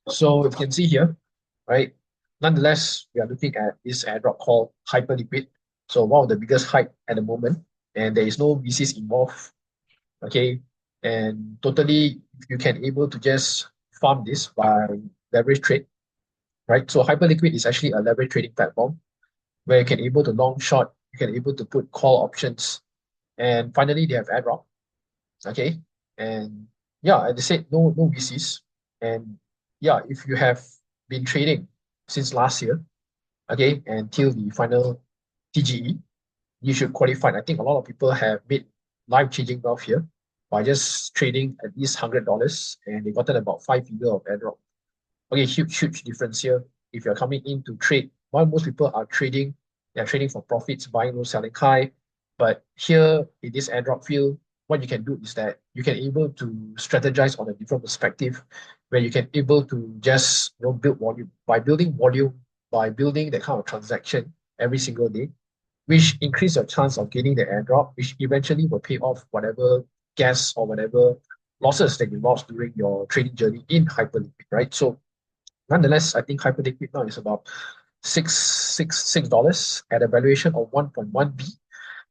So you can see here, right? Nonetheless, we are looking at this airdrop called Hyperliquid. So one of the biggest hype at the moment, and there is no VCs involved. Okay, and totally you can able to just farm this by leverage trade, right? So Hyperliquid is actually a leverage trading platform where you can able to long short, you can able to put call options, and finally they have airdrop. Okay, and yeah, as I said, no VCs, and yeah, if you have been trading since last year, okay, until the final TGE, you should qualify. I think a lot of people have made life-changing wealth here by just trading at least $100, and they gotten about 5 figure of airdrop. Okay, huge difference here. If you're coming in to trade, while most people are trading, they're trading for profits, buying low, selling high. But here in this airdrop field, what you can do is that you can able to strategize on a different perspective, where you can able to just build volume. By building that kind of transaction every single day, which increase your chance of getting the airdrop, which eventually will pay off whatever gas or whatever losses that you lost during your trading journey in Hyperliquid, right? So nonetheless, I think Hyperliquid now is about $6 at a valuation of 1.1 B.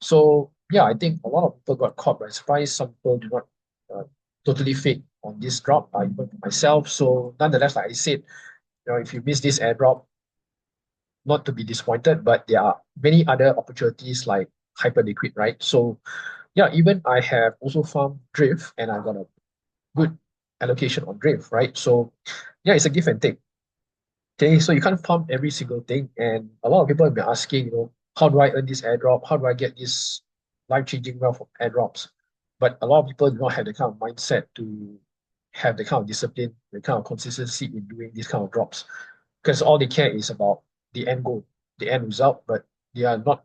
So yeah, I think a lot of people got caught by surprise. Some people do not totally fake on this drop, even myself. So nonetheless, like I said, if you miss this airdrop, not to be disappointed, but there are many other opportunities like Hyperliquid, right? So yeah, even I have also found Drift and I got a good allocation on Drift, right? So yeah, it's a give and take. Okay, so you can't pump every single thing. And a lot of people have been asking, how do I earn this airdrop? How do I get this life-changing wealth of airdrops? But a lot of people do not have the kind of mindset to have the kind of discipline, the kind of consistency in doing these kind of drops. Because all they care is about the end goal, the end result, but they are not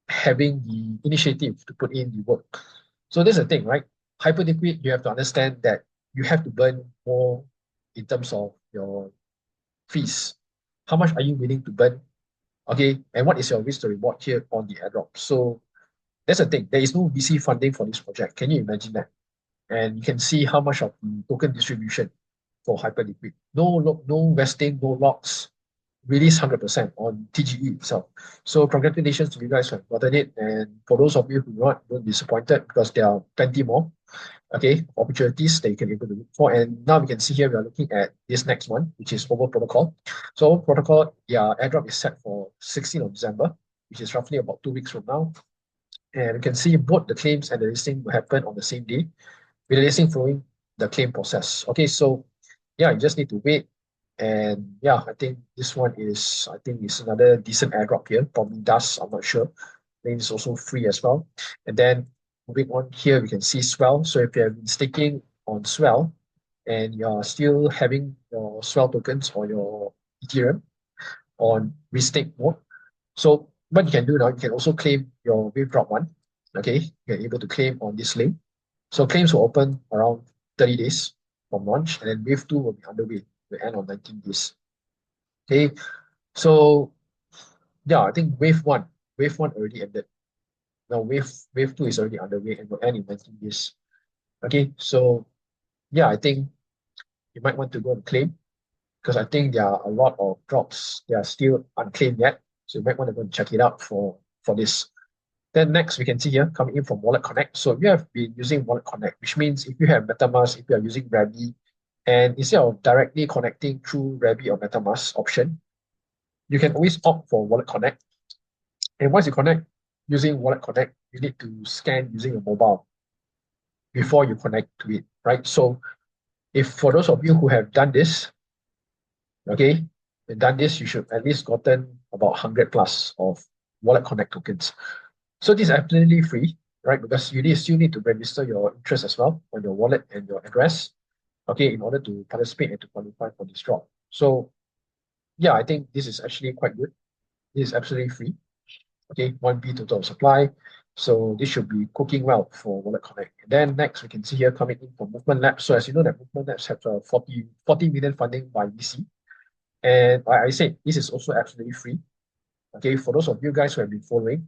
having the initiative to put in the work. So that's the thing, right? Hyperliquid, you have to understand that you have to burn more in terms of your fees. How much are you willing to burn? Okay, and what is your risk to reward here on the airdrop? So that's the thing. There is no VC funding for this project. Can you imagine that? And you can see how much of the token distribution for Hyperliquid. No vesting, no locks, release 100% on TGE itself. So congratulations to you guys who have gotten it. And for those of you who not, don't be disappointed because there are plenty more, okay, opportunities that you can able to look for. And now we can see here we are looking at this next one, which is Over Protocol. So Over Protocol, yeah, airdrop is set for 16th of December, which is roughly about 2 weeks from now. And you can see both the claims and the listing will happen on the same day, with the listing following the claim process. Okay, so yeah, you just need to wait. And yeah, I think this one is, I think it's another decent airdrop here. Probably does, I'm not sure. I think it's also free as well. And then moving on here, we can see Swell. So if you have been staking on Swell and you're still having your Swell tokens or your Ethereum on restake mode, so what you can do now, you can also claim your wave drop one. Okay, you're able to claim on this link. So claims will open around 30 days from launch, and then wave two will be underway the end of 19 days. Okay, so yeah, I think wave one already ended. Now wave two is already underway and will end in 19 days. Okay, so yeah, I think you might want to go and claim because I think there are a lot of drops that are still unclaimed yet. So you might want to go and check it out for this. Then next we can see here coming in from Wallet Connect. So you have been using Wallet Connect, which means if you have MetaMask, if you are using Rabi, and instead of directly connecting through Rabi or MetaMask option, you can always opt for Wallet Connect. And once you connect using Wallet Connect, you need to scan using your mobile before you connect to it, right? So if for those of you who have done this, okay, and done this, you should at least gotten about 100 plus of Wallet Connect tokens. So this is absolutely free, right? Because you still need to register your interest as well on your wallet and your address, okay, in order to participate and to qualify for this drop. So yeah, I think this is actually quite good. This is absolutely free. Okay, 1B total supply. So this should be cooking well for Wallet Connect. And then next we can see here coming in from Movement Labs. So as you know that Movement Labs have 40 million funding by VC. And like I said, this is also absolutely free. Okay, for those of you guys who have been following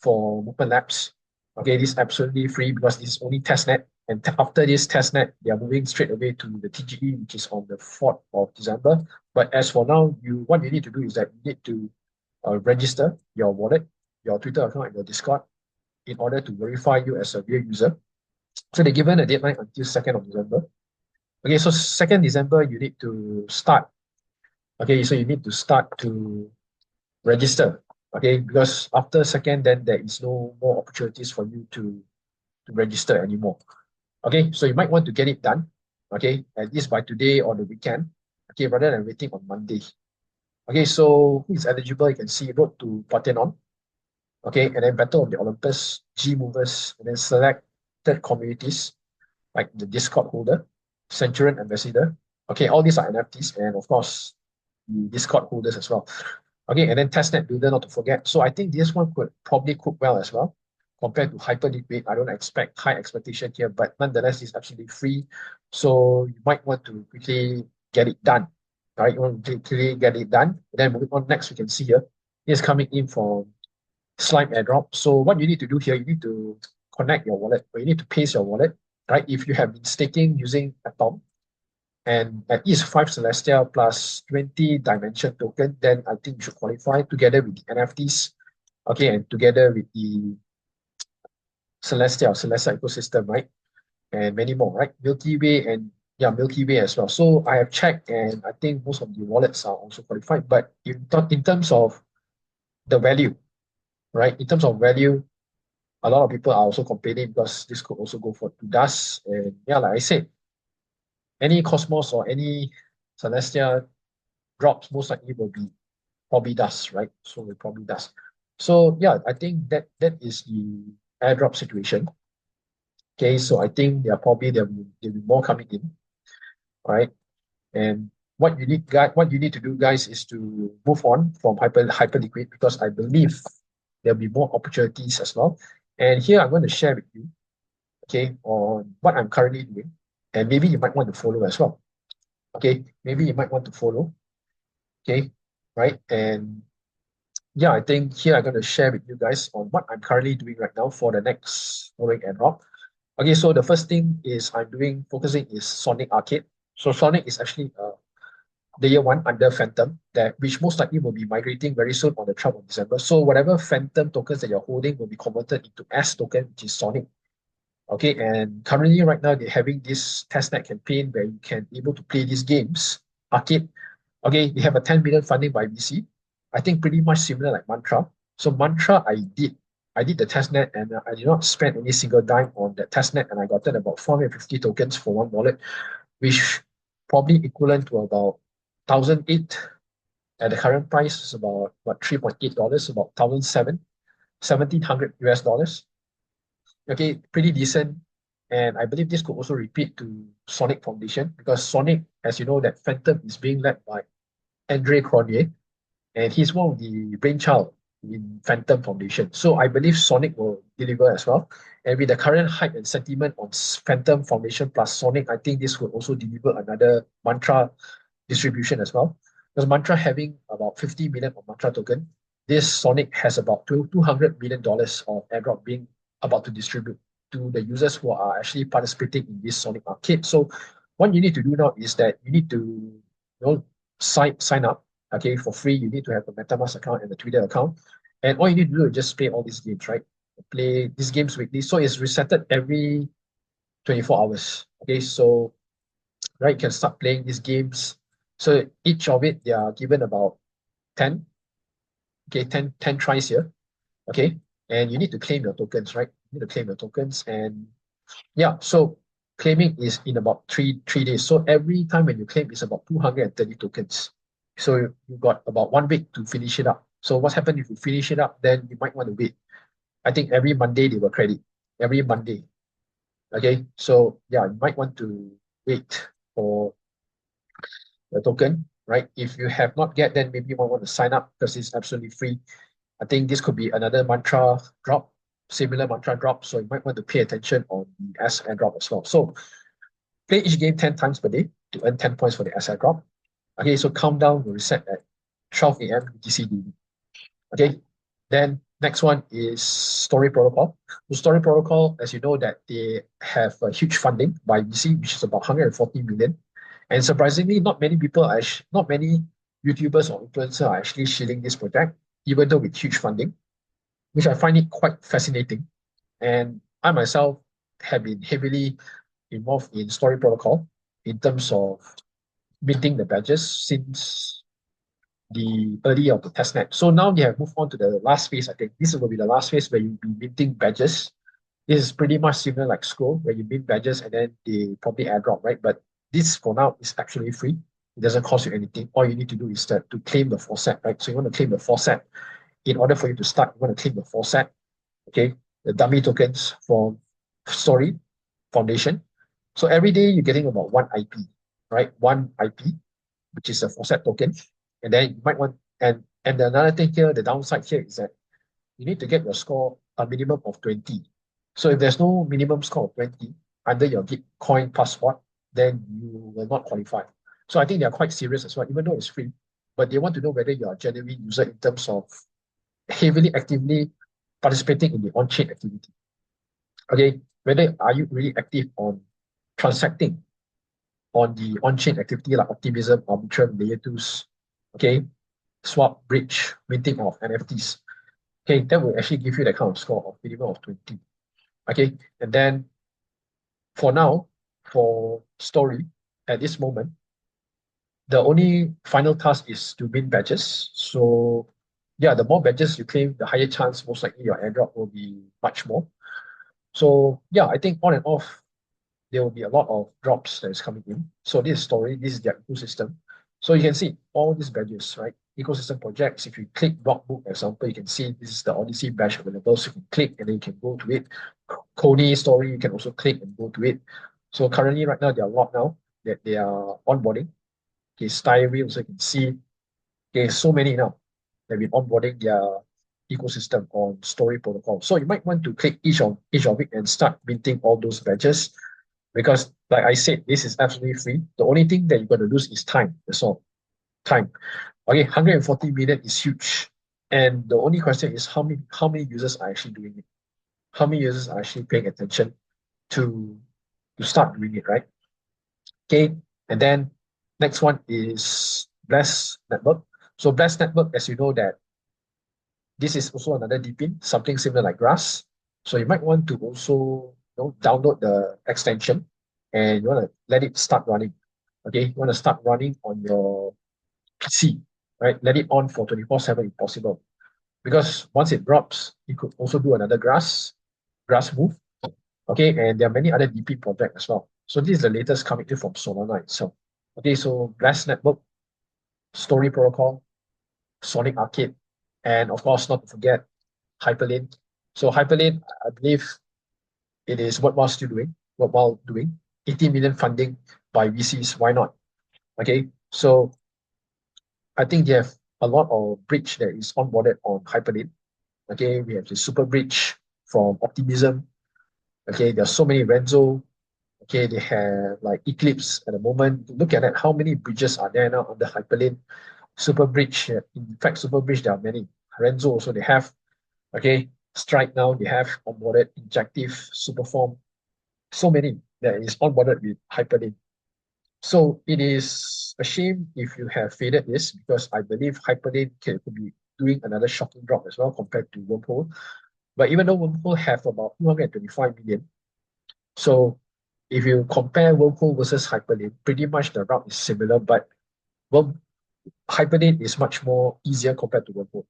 for Movement Labs, Okay, this is absolutely free because this is only testnet. And after this testnet, they are moving straight away to the TGE, which is on the 4th of December. But as for now, what you need to do is that you need to register your wallet, your Twitter account, and your Discord in order to verify you as a real user. So they're given a deadline until 2nd of December. Okay, so 2nd December, you need to start. Okay, so you need to start to register. Okay, because after 2nd, then there is no more opportunities for you to register anymore. Okay, so you might want to get it done, okay, at least by today or the weekend, okay, rather than waiting on Monday. Okay, so who is eligible? You can see Road to Parthenon, okay, and then Battle of the Olympus, G Movers, and then selected communities like the Discord holder, Centurion Ambassador. Okay, all these are NFTs, and of course, the Discord holders as well. Okay, and then testnet builder, not to forget. So I think this one could probably cook well as well compared to Hyperliquid. I don't expect high expectation here, but nonetheless, it's absolutely free. So you might want to quickly get it done. All right, you want to quickly get it done. And then moving on next, we can see here, it's coming in from Slime Airdrop. So what you need to do here, you need to connect your wallet, or you need to paste your wallet, right? If you have been staking using Atom, and at least 5 Celestia plus 20 Dimension token, then I think you should qualify together with the NFTs, okay, and together with the Celestia ecosystem, right? And many more, right? Milky Way and yeah, Milky Way as well. So I have checked, and I think most of the wallets are also qualified. But in terms of the value, right? In terms of value, a lot of people are also complaining because this could also go for to dust. And yeah, like I said, any Cosmos or any Celestia drops most likely will be probably dust, right? So we probably dust. So yeah, I think that is the airdrop situation. Okay, so I think there'll be more coming in, right? And what you need to do, guys, is to move on from Hyperliquid because I believe there'll be more opportunities as well. And here I'm going to share with you, okay, on what I'm currently doing, and maybe you might want to follow as well. Okay, maybe you might want to follow. Okay, right? And yeah, I think here I'm going to share with you guys on what I'm currently doing right now for the next following airdrop. Okay, so the first thing is focusing is Sonic Arcade. So Sonic is actually layer 1 under Phantom, which most likely will be migrating very soon on the 12th of December. So whatever Phantom tokens that you're holding will be converted into S token, which is Sonic. Okay, and currently right now they're having this testnet campaign where you can able to play these games, Arcade. Okay, they have a 10 million funding by VC. I think pretty much similar like Mantra. So Mantra, I did the testnet, and I did not spend any single dime on that testnet, and I got about 450 tokens for one wallet, which probably equivalent to about 1,008 at the current price is about what $3.8, about 1,700 US dollars. Okay, pretty decent. And I believe this could also repeat to Sonic Foundation because Sonic, as you know, that Phantom is being led by Andre Cronje, and he's one of the brainchild in Phantom Foundation. So I believe Sonic will deliver as well. And with the current hype and sentiment on Phantom Foundation plus Sonic, I think this will also deliver another Mantra distribution as well. Because Mantra having about 50 million of Mantra token, this Sonic has about $200 million of airdrop being about to distribute to the users who are actually participating in this Sonic Arcade. So what you need to do now is that you need to sign up, okay, for free. You need to have a MetaMask account and a Twitter account. And all you need to do is just play all these games, right? Play these games weekly. So it's resetted every 24 hours. Okay, so right, you can start playing these games. So each of it, they are given about 10, okay, 10 tries here, okay? And you need to claim your tokens, right? You need to claim your tokens. And yeah, so claiming is in about three days. So every time when you claim, it's about 230 tokens. So you've got about 1 week to finish it up. So what's happened if you finish it up, then you might want to wait. I think every Monday they will credit. Every Monday. Okay, so yeah, you might want to wait for the token, right? If you have not yet, then maybe you might want to sign up because it's absolutely free. I think this could be another Mantra drop, similar Mantra drop. So you might want to pay attention on the S airdrop as well. So play each game 10 times per day to earn 10 points for the S airdrop. Okay, so countdown will reset at 12 a.m. UTC. Okay, then Next one is Story Protocol. The Story Protocol, as you know, that they have a huge funding by VC, which is about 140 million. And surprisingly, not many people are not many YouTubers or influencers are actually shilling this project, even though with huge funding, which I find it quite fascinating. And I myself have been heavily involved in Story Protocol in terms of minting the badges since the early of the testnet. So now they have moved on to the last phase. I think this will be the last phase where you'll be minting badges. This is pretty much similar like Scroll, where you mint badges and then they probably airdrop, right? But this for now is actually free. It doesn't cost you anything. All you need to do is to claim the 𝗧𝗺, right? So you want to claim the 𝗧𝗺. In order for you to start, you want to claim the 𝗧𝗺, okay? The dummy tokens from Story Foundation. So every day you're getting about one IP, right? One IP, which is a 𝗧𝗺 token. And then you might want, and another thing here, the downside here is that you need to get your score a minimum of 20. So if there's no minimum score of 20 under your Gitcoin passport, then you will not qualify. So I think they are quite serious as well, even though it's free, but they want to know whether you are a genuine user in terms of heavily, actively participating in the on-chain activity. Okay, whether are you really active on transacting on the on-chain activity like optimism, Arbitrum, layer 2s, okay, swap, bridge, minting of NFTs. Okay, that will actually give you that kind of score of minimum of 20. Okay, and then for now, for Story, at this moment, the only final task is to mint badges. So yeah, the more badges you claim, the higher chance most likely your airdrop will be much more. So yeah, I think on and off, there will be a lot of drops that is coming in. So this is Story, this is their ecosystem. So you can see all these badges, right? Ecosystem projects. If you click Blockbook, for example, you can see this is the Odyssey badge available. So you can click and then you can go to it. Coney Story, you can also click and go to it. So currently, right now, there are a lot now that they are onboarding. Okay, 𝗧𝗶𝗺𝗀, also you can see, okay, so many now that have been onboarding their ecosystem on Story Protocol. So you might want to click each of it and start minting all those badges. Because like I said, this is absolutely free. The only thing that you're going to lose is time. That's all. Time. Okay, 140 million is huge. And the only question is how many users are actually doing it? How many users are actually paying attention to start doing it, right? Okay, and then next one is Blast Network. So Blast Network, as you know, that this is also another DePIN, something similar like Grass. So you might want to also download the extension and you want to let it start running. Okay, you want to start running on your PC, right? Let it on for 24/7 if possible. Because once it drops, you could also do another grass move. Okay, and there are many other DP projects as well. So this is the latest coming in from Solana itself. Okay, so Blast Network, Story Protocol, Sonic Arcade, and of course, not to forget Hyperlane. So Hyperlane, I believe it is worthwhile doing. 80 million funding by VCs, why not? Okay, so I think they have a lot of bridge that is onboarded on Hyperlane. Okay, we have the super bridge from Optimism. Okay, there are so many Renzo. Okay, they have like Eclipse at the moment. Look at that, how many bridges are there now on the Hyperlane? Super bridge, in fact, super bridge, there are many. Renzo also they have. Okay, Strike now they have onboarded, Injective, Superform, so many that is onboarded with Hyperlane. So it is a shame if you have faded this because I believe Hyperlane could be doing another shocking drop as well compared to Wormhole. But even though Wormhole have about 225 million, so if you compare Wormhole versus Hyperlane, pretty much the route is similar, but Hyperlane is much more easier compared to Wormhole.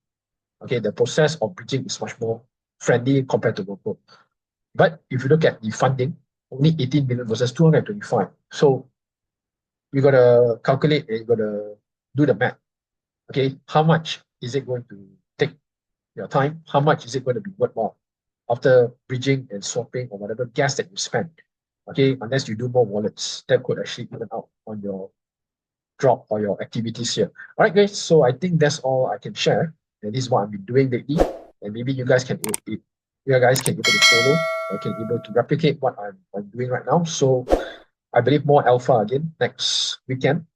Okay, the process of bridging is much more friendly compared to Wormhole. But if you look at the funding, only 18 million versus 225. So you gotta calculate and you gotta do the math. Okay, how much is it going to take your time? How much is it going to be worthwhile after bridging and swapping or whatever gas that you spend? Okay, unless you do more wallets, that could actually even out on your drop or your activities here. All right, guys. So I think that's all I can share, and this is what I've been doing lately. And maybe you guys can able to follow or can able to replicate what I'm doing right now. So I believe more alpha again next weekend.